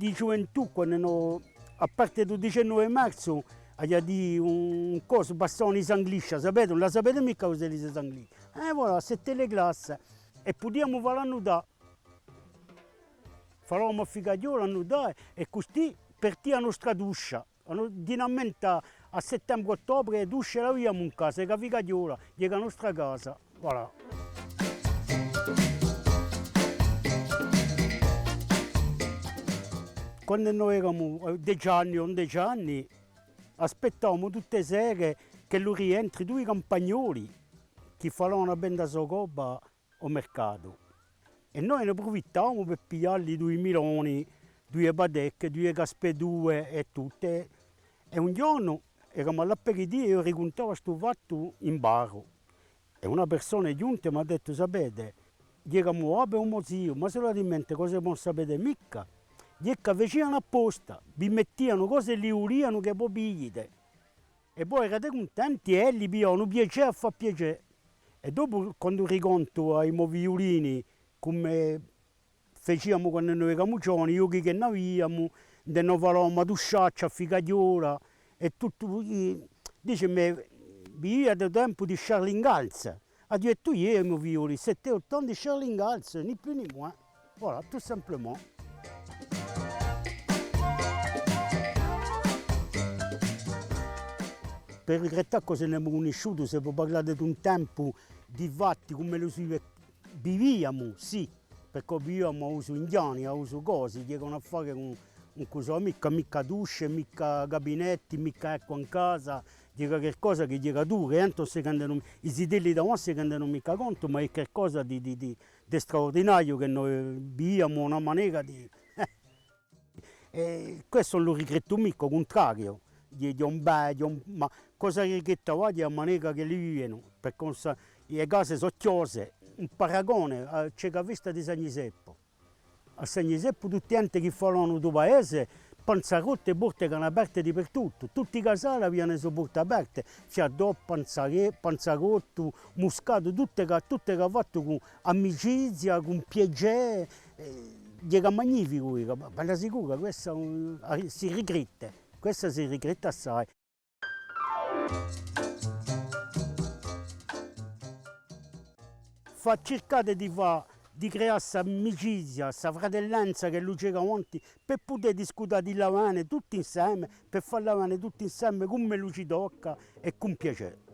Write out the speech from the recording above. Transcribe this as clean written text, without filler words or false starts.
di gioventù, quando a parte del 19 marzo, a di un coso, bastano i sangliscia, sapete? Non la sapete mica cosa è i sangliscia. Voilà, sette le classi. E potevamo fare l'annudà. Faremo a figagliola l'annudà e così per la nostra duscia. Dinammente a settembre-ottobre duscia la via in casa, che figagliola, che la nostra casa. Voilà. Quando noi eravamo 10 anni o 11 anni, aspettavamo tutte le sere che lui rientri due campagnoli che facevano una benda socoba al mercato. E noi ne approfittavamo per pigliargli 2 miloni, 2 badecche, 2 caspedue e tutte. E un giorno eravamo all'aperitivo e io raccontavo questo fatto in bar. E una persona è giunta e mi ha detto, sapete, gli eravamo per un zio, ma solamente cosa non sapete mica. Gli che facevano apposta, vi mettevano cose e li urivano che poi pigliate. E poi erate contenti e li pigliavano piacere a far piacere. E dopo, quando riconto ai violini, come facevamo quando noi eravamo giovani, io che ne avevamo, ne facevamo a dusciaccia, a figagliola, e tutto, dice, via del tempo di Charlie Ingalls. Ha detto io, i violini, 7-8 anni di Charlie Ingalls, né più né meno. Voilà, tout simplement. Per regrettare cosa ne abbiamo conosciuto, se può parlare di un tempo di fatti come lo si viviamo, sì, perché vivevamo a uso indiani, a uso cose, che hanno a fare con cosa, mica dusce, mica gabinetti, mica acqua in casa, dica qualcosa che dica dure, i sidelli da se che non mica conto, ma è qualcosa di straordinario che noi viviamo, una maniera di... E questo non lo regretto mica, al contrario. Ma cosa regrettavo di maniera che li vivono, perché le case sono chiuse, un paragone, c'è la vista di San Giuseppe. A San Giuseppe tutti gente che fanno del paese, panzarotte e porte che sono aperte dappertutto, tutti i casali avevano le porte aperte, fiaddò, panzarotto, muscato, tutte che hanno fatto con amicizia, con piacere, era magnifico, ma la sicura, questa si rigretta. Questa si rigretta assai. Cercate di creare questa amicizia, questa fratellanza che lui c'era avanti per poter discutere di lavare tutti insieme, per far lavare tutti insieme come lui ci tocca e con piacere.